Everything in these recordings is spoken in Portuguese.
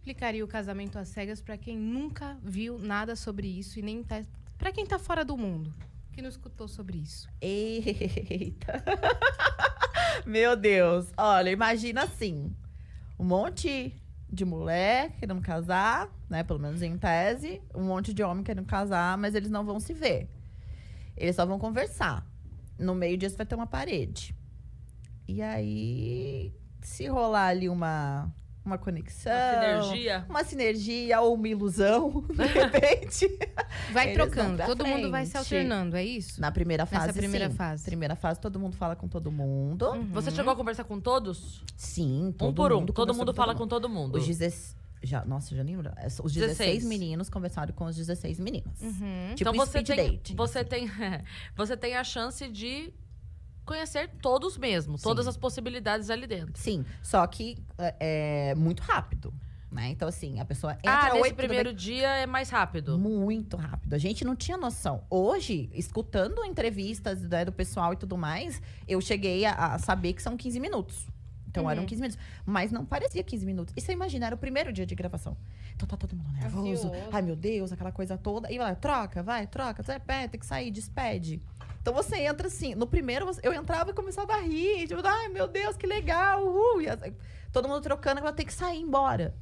explicaria o casamento às cegas pra quem nunca viu nada sobre isso e nem tá... Pra quem tá fora do mundo, que não escutou sobre isso? Eita. Meu Deus. Olha, imagina assim. Um monte de mulher querendo casar, né? Pelo menos em tese. Um monte de homem querendo casar, mas eles não vão se ver. Eles só vão conversar. No meio disso vai ter uma parede. E aí, se rolar ali uma conexão... Uma sinergia ou uma ilusão, de repente... Vai eles vão trocando, pra todo mundo vai se frente. alternando, é isso? Na primeira fase, Nessa primeira sim. fase. Primeira fase, todo mundo fala com todo mundo. Você chegou a conversar com todos? Sim, Um por um. mundo Todo conversou mundo fala com mundo. todo mundo. Os 16... Nossa, já lembro. Os 16 16 meninos conversaram com os 16 meninas. Tipo Então você speed tem, date. você tem a chance de conhecer todos mesmo. Todas Sim. as possibilidades ali dentro. Sim, só que é muito rápido, né? Então, assim, a pessoa entra... Nesse "Oi, tudo primeiro bem?" dia é mais rápido. Muito rápido. A gente não tinha noção. Hoje, escutando entrevistas, né, do pessoal e tudo mais, eu cheguei a saber que são 15 minutos. Então, eram 15 minutos. Mas não parecia 15 minutos. E você imagina, era o primeiro dia de gravação. Então, tá todo mundo nervoso. Ansioso. Ai, meu Deus, aquela coisa toda. E vai, troca, tem que sair, despede. Então, você entra assim. No primeiro, eu entrava e começava a rir. Tipo, ai, meu Deus, que legal. Uhul. Todo mundo trocando, ela tem que sair embora.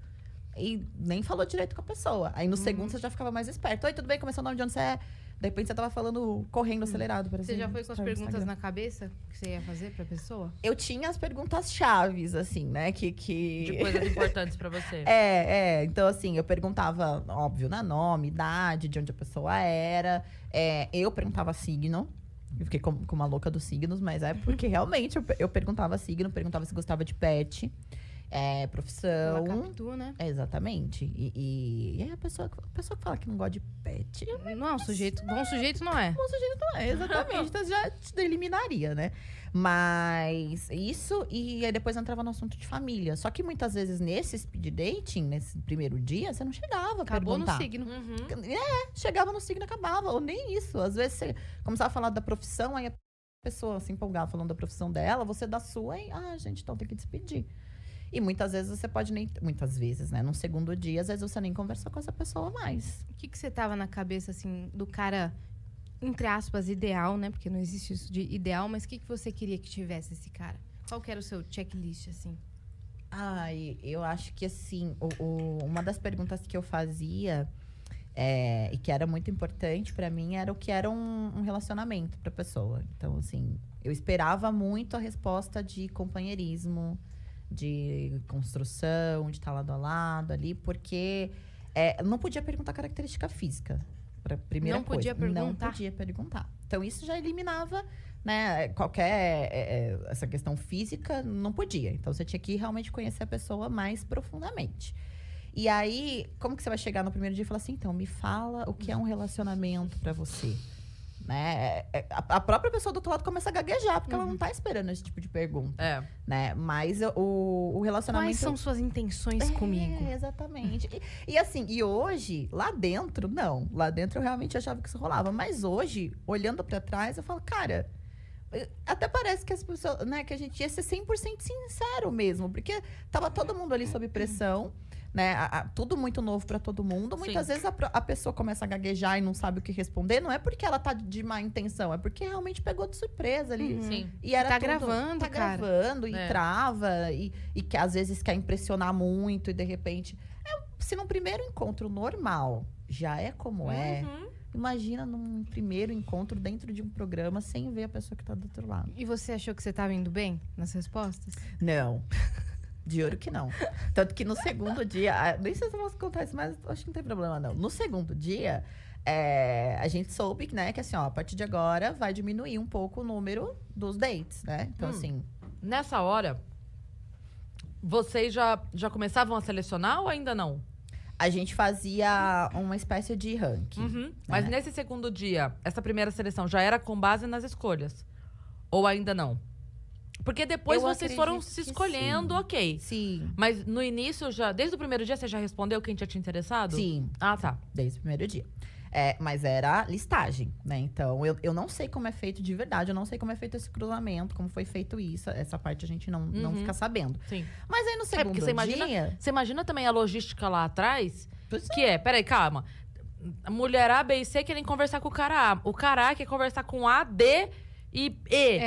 E nem falou direito com a pessoa. Aí, no segundo, você já ficava mais esperto. Oi, tudo bem? Começou o nome de onde você é? De repente, você tava falando, correndo, acelerado. Por Você exemplo, já foi com as no perguntas Instagram. na cabeça que você ia fazer pra pessoa? Eu tinha as perguntas chaves, assim, né? Que... De coisas importantes pra você. Então, assim, eu perguntava, óbvio, né? Nome, idade, de onde a pessoa era. Eu perguntava signo. Eu fiquei com uma louca dos signos, mas é porque realmente eu perguntava signo, perguntava se gostava de pet, profissão. Ela captou, né? Exatamente. E aí a pessoa que fala que não gosta de pet, Não é um sujeito... Bom sujeito não é. bom sujeito não é, exatamente. Então já te eliminaria, né? Mas isso, e aí depois entrava no assunto de família. Só que muitas vezes nesse speed dating, nesse primeiro dia, você não chegava a Acabou perguntar. no signo. Chegava no signo e acabava, ou nem isso. Às vezes você começava a falar da profissão, aí a pessoa se empolgava falando da profissão dela, você da sua, e gente, então tem que despedir. E muitas vezes você pode nem... Muitas vezes, né? No segundo dia, às vezes você nem conversou com essa pessoa mais. O que você tava na cabeça, assim, do cara, entre aspas, ideal, né? Porque não existe isso de ideal, mas o que você queria que tivesse esse cara? Qual que era o seu checklist, assim? Eu acho que, assim, uma das perguntas que eu fazia, e que era muito importante pra mim, era o que era um relacionamento pra pessoa. Então, assim, eu esperava muito a resposta de companheirismo, de construção, de estar lado a lado ali, porque não podia perguntar característica física. Primeira Não podia coisa. Não perguntar? podia perguntar. Então, isso já eliminava, né, qualquer... essa questão física, não podia. Então, você tinha que realmente conhecer a pessoa mais profundamente. E aí, como que você vai chegar no primeiro dia e falar assim, então, me fala o que é um relacionamento pra você? Né? A própria pessoa do outro lado começa a gaguejar, porque ela não tá esperando esse tipo de pergunta. Né? Mas o relacionamento... Quais são suas intenções comigo? Exatamente. E assim, hoje, lá dentro, não. Lá dentro eu realmente achava que isso rolava. Mas hoje, olhando pra trás, eu falo, cara... Até parece que as pessoas, né, que a gente ia ser 100% sincero mesmo. Porque tava todo mundo ali sob pressão. Né? Tudo muito novo pra todo mundo. Muitas vezes a pessoa começa a gaguejar e não sabe o que responder. Não é porque ela tá de má intenção, é porque realmente pegou de surpresa ali. Sim. E era Tá tudo, gravando, tá cara. gravando, e trava, e que às vezes quer impressionar muito, e de repente... Se num primeiro encontro normal já é como imagina num primeiro encontro dentro de um programa sem ver a pessoa que tá do outro lado. E você achou que você tava indo bem nas respostas? Não. De ouro que não. Tanto que no segundo dia... Nem sei se eu posso contar isso, mas acho que não tem problema, não. No segundo dia, a gente soube, né, que assim, ó, a partir de agora vai diminuir um pouco o número dos dates, né? Então, assim... Nessa hora, vocês já começavam a selecionar ou ainda não? A gente fazia uma espécie de ranking. Mas nesse segundo dia, essa primeira seleção já era com base nas escolhas? Ou ainda não? Porque depois Eu vocês foram acredito se que escolhendo, sim. ok. Sim. Mas no início, desde o primeiro dia, você já respondeu quem tinha te interessado? Sim, Ah, tá. desde o primeiro dia. Mas era listagem, né? Então, eu não sei como é feito de verdade. Eu não sei como é feito esse cruzamento, como foi feito isso. Essa parte a gente não fica sabendo. Sim. Mas aí no segundo porque você imagina também a logística lá atrás, Pois que peraí, calma. A mulher A, B e C querem conversar com o cara A. O cara A quer conversar com A, D e E.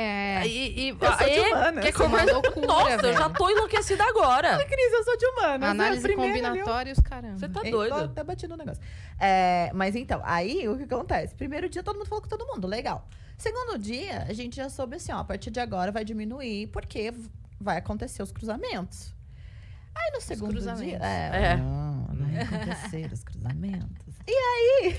E Eu sou de E humanas. quer Isso é uma conversar... loucura, Nossa, eu velho. já tô enlouquecida agora. Cris, eu sou de humanas. Análise combinatória e os caramba. Você tá Tô doido. até batendo o negócio. Mas então, aí o que acontece? Primeiro dia todo mundo falou com todo mundo, legal. Segundo dia, a gente já soube assim, ó, a partir de agora vai diminuir, porque vai acontecer os cruzamentos. Aí no segundo cruzamentos. dia. Vai acontecer os cruzamentos. E aí,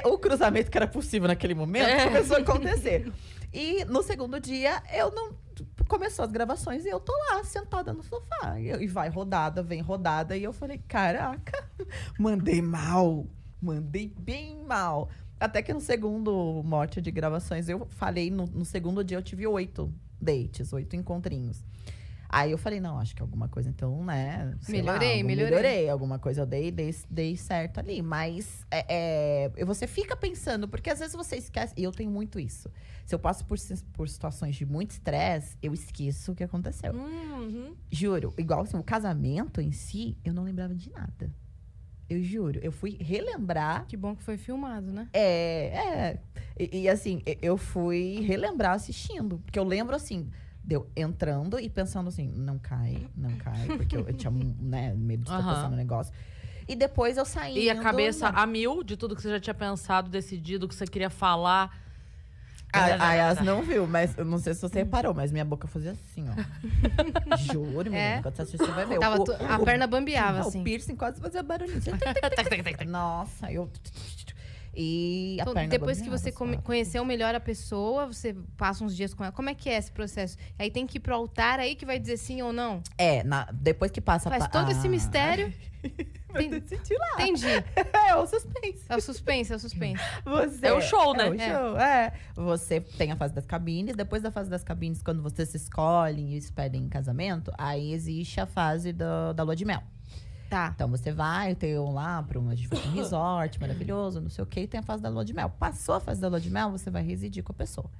o cruzamento que era possível naquele momento começou a acontecer. E no segundo dia, eu não. Começou as gravações e eu tô lá, sentada no sofá. E vai rodada, vem rodada. E eu falei, caraca, mandei mal. Mandei bem mal. Até que no segundo mote de gravações, eu falei, no segundo dia eu tive 8 dates, 8 encontrinhos. Aí eu falei, não, acho que alguma coisa, então, né? Melhorei. Alguma coisa eu dei certo ali. Mas você fica pensando, porque às vezes você esquece. E eu tenho muito isso. Se eu passo por situações de muito estresse, eu esqueço o que aconteceu. Juro. Igual assim, o casamento em si, eu não lembrava de nada. Eu juro. Eu fui relembrar. Que bom que foi filmado, né? E assim, eu fui relembrar assistindo. Porque eu lembro assim. Deu entrando e pensando assim, não cai, porque eu tinha medo de tropeçar no negócio. E depois eu saí. E a cabeça a mil de tudo que você já tinha pensado, decidido, que você queria falar. A Yas não viu, mas eu não sei se você reparou, mas minha boca fazia assim, ó. Juro, menina. Quando você assistir, você vai ver. A perna bambeava, assim. O piercing quase fazia barulhinho. Nossa, eu... E a Então, perna depois que bambeava, você sabe? conheceu melhor a pessoa, você passa uns dias com ela. Como é que é esse processo? Aí tem que ir pro altar aí que vai dizer sim ou não? Depois que passa... Faz todo esse mistério. Vai decidir lá. Entendi. É o suspense. É o suspense. É o show, né? É o show, Você tem a fase das cabines. Depois da fase das cabines, quando vocês se escolhem e se pedem em casamento, aí existe a fase da lua de mel. Tá. Então você vai, tem lá pra a gente foi pra um resort maravilhoso, não sei o quê, e tem a fase da lua de mel. Passou a fase da lua de mel, você vai residir com a pessoa.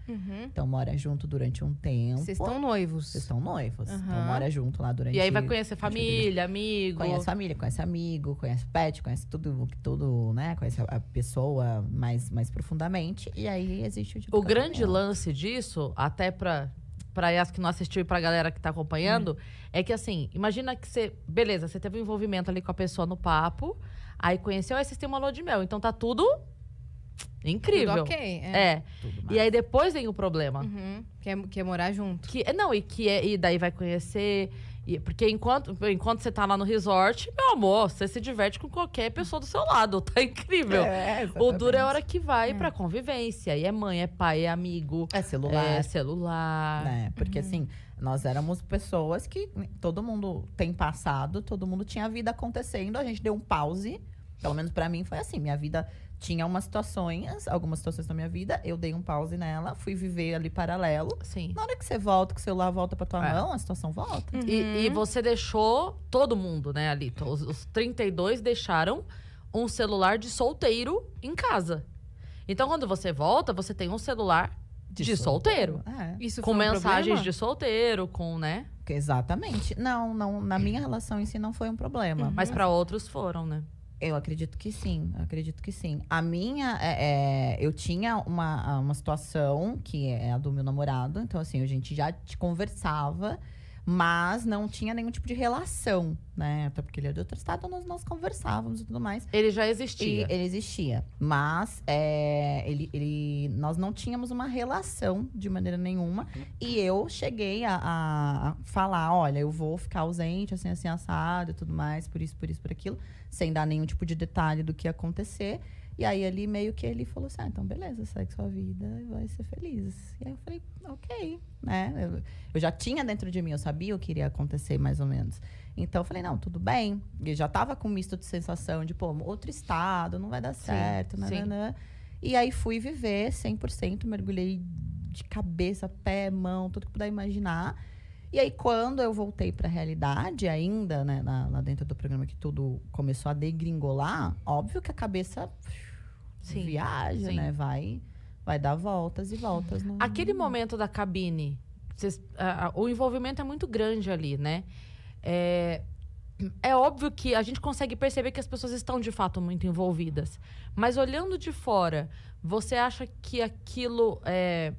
Então mora junto durante um tempo. Vocês estão noivos. Vocês estão noivos. Então mora junto lá durante... E aí vai conhecer família, amigo. Conhece família, conhece amigo, conhece pet, conhece tudo, né? Conhece a pessoa mais profundamente. E aí existe o tipo O grande lance disso, até pra Yas que não assistiu e pra galera que tá acompanhando, é que assim, imagina que você teve um envolvimento ali com a pessoa no papo, aí conheceu, aí vocês têm uma lua de mel. Então tá tudo incrível. Tudo ok. Tudo E aí depois vem o problema. Que é morar junto. E daí vai conhecer. Porque enquanto você tá lá no resort, meu amor, você se diverte com qualquer pessoa do seu lado. Tá incrível. O duro é a hora que vai pra convivência. E é mãe, é pai, é amigo. É celular. É celular. Né? Porque assim, nós éramos pessoas que todo mundo tem passado, todo mundo tinha a vida acontecendo. A gente deu um pause. Pelo menos pra mim foi assim. Minha vida tinha algumas situações na minha vida. Eu dei um pause nela, fui viver ali paralelo. Sim. Na hora que você volta, que o celular volta pra tua mão, a situação volta. E você deixou todo mundo, né, ali. Os 32 deixaram um celular de solteiro em casa. Então, quando você volta, você tem um celular de solteiro. Isso Com foi um mensagens problema? de solteiro, com, né? Exatamente. Não, na minha relação em si não foi um problema. Mas pra outros foram, né? Eu acredito que sim, A minha, eu tinha uma situação que é a do meu namorado. Então, assim, a gente já conversava, mas não tinha nenhum tipo de relação, né? Até porque ele é de outro estado, nós conversávamos e tudo mais. Ele já existia. Ele existia. Mas nós não tínhamos uma relação de maneira nenhuma. E eu cheguei a falar, olha, eu vou ficar ausente, assim, assado e tudo mais, por isso, por aquilo. Sem dar nenhum tipo de detalhe do que ia acontecer. E aí, ali, meio que ele falou assim, então, beleza, segue sua vida e vai ser feliz. E aí, eu falei, ok, né? Eu já tinha dentro de mim, eu sabia o que iria acontecer, mais ou menos. Então, eu falei, não, tudo bem. E já tava com um misto de sensação de, pô, outro estado, não vai dar certo, né? E aí, fui viver 100%, mergulhei de cabeça, pé, mão, tudo que puder imaginar. E aí, quando eu voltei pra realidade, ainda, né, lá dentro do programa que tudo começou a degringolar, óbvio que a cabeça Sim, viaja, sim. né? Vai dar voltas e voltas. Aquele momento da cabine, o envolvimento é muito grande ali, né? É óbvio que a gente consegue perceber que as pessoas estão, de fato, muito envolvidas. Mas olhando de fora, você acha que aquilo é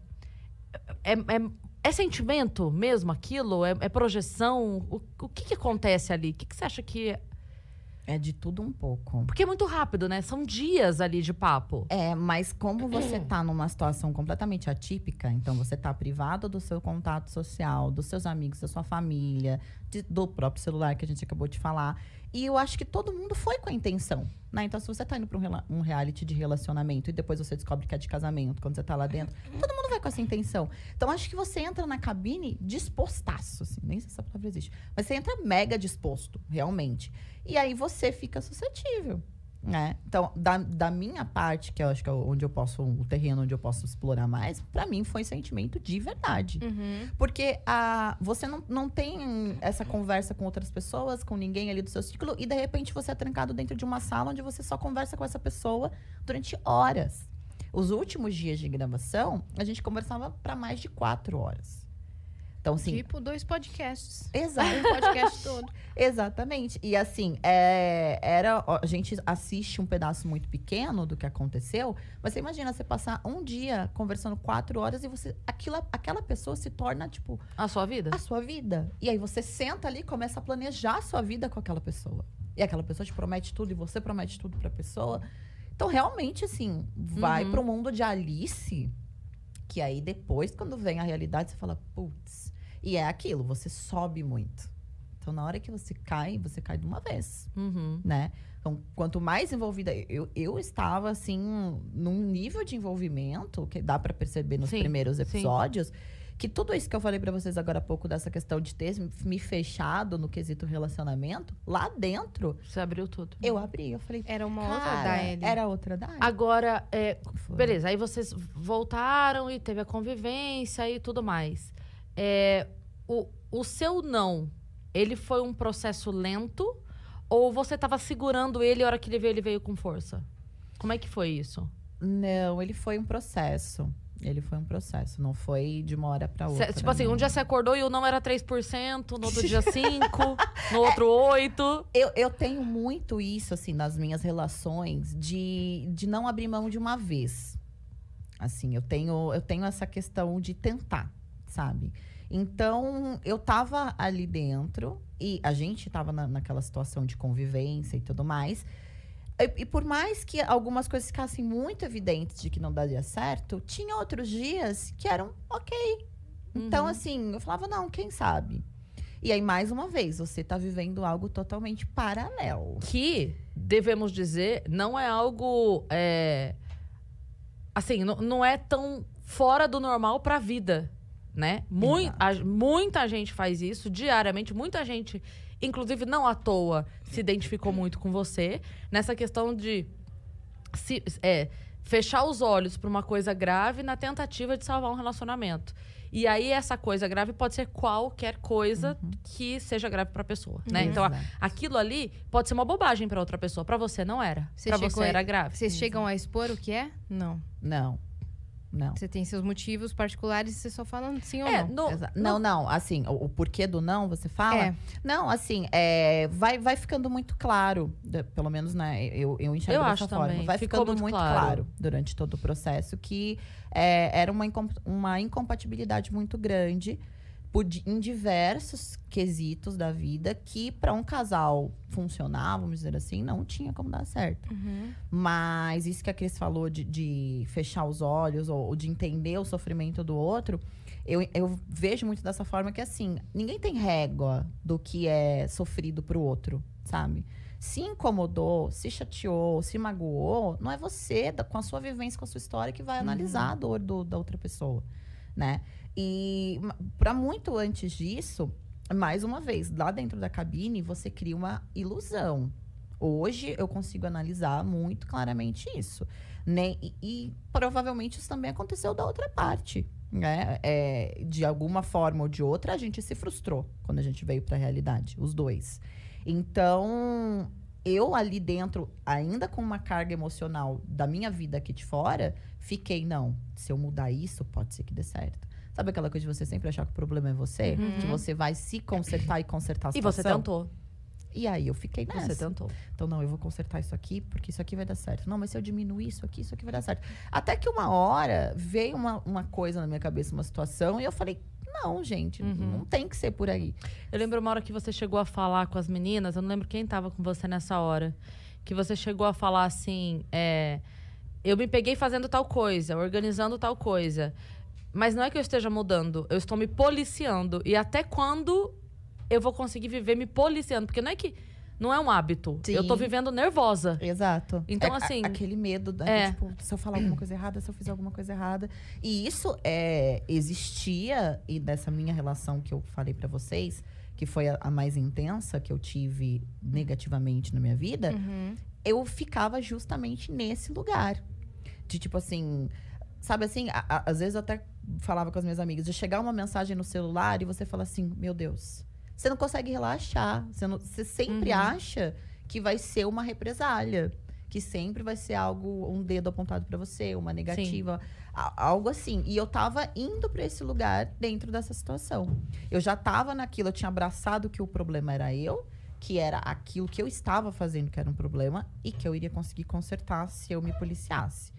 sentimento mesmo, aquilo? É projeção? O que acontece ali? O que você acha que... É de tudo um pouco. Porque é muito rápido, né? São dias ali de papo. Mas como você tá numa situação completamente atípica, então você tá privado do seu contato social, dos seus amigos, da sua família, do próprio celular que a gente acabou de falar. E eu acho que todo mundo foi com a intenção, né? Então, se você tá indo pra um reality de relacionamento e depois você descobre que é de casamento, quando você tá lá dentro, todo mundo vai com essa intenção. Então, acho que você entra na cabine dispostaço, assim, nem sei se essa palavra existe. Mas você entra mega disposto, realmente. E aí você fica suscetível, né? Então, da minha parte, que eu acho que é o terreno onde eu posso explorar mais, pra mim foi sentimento de verdade. Porque você não tem essa conversa com outras pessoas, com ninguém ali do seu círculo, e de repente você é trancado dentro de uma sala onde você só conversa com essa pessoa durante horas. Os últimos dias de gravação, a gente conversava pra mais de 4 horas. Então, assim, Tipo 2 podcasts. exato. Um podcast todo. Exatamente. E assim, a gente assiste um pedaço muito pequeno do que aconteceu, mas você imagina você passar um dia conversando 4 horas e aquela pessoa se torna, tipo, A sua vida? a sua vida. E aí você senta ali e começa a planejar a sua vida com aquela pessoa. E aquela pessoa te promete tudo e você promete tudo pra pessoa. Então, realmente, assim, vai pro mundo de Alice, que aí depois, quando vem a realidade, você fala, putz. E é aquilo, você sobe muito. Então, na hora que você cai de uma vez, né? Então, quanto mais envolvida... Eu estava, assim, num nível de envolvimento, que dá pra perceber nos primeiros episódios, que tudo isso que eu falei pra vocês agora há pouco, dessa questão de ter me fechado no quesito relacionamento, lá dentro... Você abriu tudo. Eu abri, eu falei... Era uma cara, outra Daeli. Era outra Daeli. Agora, Foi. beleza, aí vocês voltaram e teve a convivência e tudo mais. O seu não, ele foi um processo lento? Ou você tava segurando ele e a hora que ele veio com força? Como é que foi isso? Não, ele foi um processo. Não foi de uma hora pra outra. Tipo assim, não. um dia você acordou e o não era 3%, no outro dia 5%, no outro 8%. Eu tenho muito isso, assim, nas minhas relações, de não abrir mão de uma vez. Assim, eu tenho essa questão de tentar, sabe? Então, eu tava ali dentro e a gente tava naquela situação de convivência e tudo mais. E por mais que algumas coisas ficassem muito evidentes de que não daria certo, tinha outros dias que eram ok. Então, assim, eu falava, não, quem sabe? E aí, mais uma vez, você tá vivendo algo totalmente paralelo. Que, devemos dizer, não é algo... assim, não é tão fora do normal pra vida, né? Muita gente faz isso diariamente, muita gente, inclusive não à toa, se identificou muito com você nessa questão de fechar os olhos para uma coisa grave na tentativa de salvar um relacionamento. E aí essa coisa grave pode ser qualquer coisa que seja grave para a pessoa, né? Então aquilo ali pode ser uma bobagem para outra pessoa, para você não era. Para você era grave. Vocês chegam a expor o que é? Não. Não. Você tem seus motivos particulares e você só fala sim ou não. Não. Assim, o porquê do não, você fala? Não, assim, vai ficando muito claro. Pelo menos, né, eu enxergo dessa forma. Também. Vai Ficou ficando muito claro durante todo o processo que era uma incompatibilidade muito grande em diversos quesitos da vida que para um casal funcionar, vamos dizer assim, não tinha como dar certo. Mas isso que a Cris falou de fechar os olhos ou de entender o sofrimento do outro, eu vejo muito dessa forma que, assim, ninguém tem régua do que é sofrido pro outro, sabe? Se incomodou, se chateou, se magoou, não é você, com a sua vivência, com a sua história, que vai analisar a dor da outra pessoa, né? E para muito antes disso, mais uma vez, lá dentro da cabine, você cria uma ilusão. Hoje eu consigo analisar muito claramente isso. Né? E provavelmente isso também aconteceu da outra parte. né? De alguma forma ou de outra, a gente se frustrou quando a gente veio pra realidade, os dois. Então, eu ali dentro, ainda com uma carga emocional da minha vida aqui de fora, fiquei, não, se eu mudar isso, pode ser que dê certo. Sabe aquela coisa de você sempre achar que o problema é você? Que você vai se consertar e consertar a E situação? você tentou. E aí eu fiquei nessa. Você tentou. Então, não, eu vou consertar isso aqui, porque isso aqui vai dar certo. Não, mas se eu diminuir isso aqui vai dar certo. Até que uma hora veio uma coisa na minha cabeça, uma situação, e eu falei, não, gente, não tem que ser por aí. Eu lembro uma hora que você chegou a falar com as meninas, eu não lembro quem tava com você nessa hora, que você chegou a falar assim, eu me peguei fazendo tal coisa, organizando tal coisa, mas não é que eu esteja mudando, eu estou me policiando. E até quando eu vou conseguir viver me policiando? Porque não é um hábito. Sim. Eu tô vivendo nervosa. Exato. Então, assim... Aquele medo, tipo, se eu falar alguma coisa errada, se eu fizer alguma coisa errada. E isso existia, e dessa minha relação que eu falei pra vocês, que foi a mais intensa que eu tive negativamente na minha vida, eu ficava justamente nesse lugar. De tipo assim... Sabe assim, às vezes eu até falava com as minhas amigas, de chegar uma mensagem no celular e você fala assim, meu Deus, você não consegue relaxar. Você sempre acha que vai ser uma represália. Que sempre vai ser algo, um dedo apontado pra você, uma negativa, algo assim. E eu tava indo pra esse lugar dentro dessa situação. Eu já tava naquilo, eu tinha abraçado que o problema era eu, que era aquilo que eu estava fazendo que era um problema e que eu iria conseguir consertar se eu me policiasse.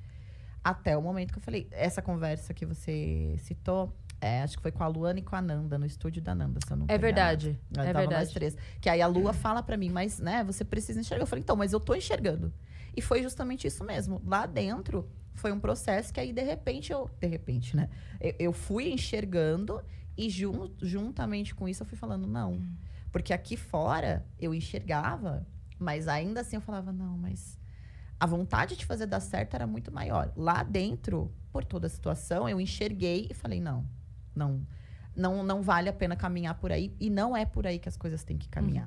Até o momento que eu falei, essa conversa que você citou, acho que foi com a Luana e com a Nanda, no estúdio da Nanda, se eu não É verdade, é verdade. Nós três. Que aí a Lua fala pra mim, mas, né, você precisa enxergar. Eu falei, então, mas eu tô enxergando. E foi justamente isso mesmo. Lá dentro, foi um processo que aí, de repente, né? Eu fui enxergando e juntamente com isso eu fui falando, não. Porque aqui fora, eu enxergava, mas ainda assim eu falava, não, mas... A vontade de fazer dar certo era muito maior. Lá dentro, por toda a situação, eu enxerguei e falei, não vale a pena caminhar por aí. E não é por aí que as coisas têm que caminhar.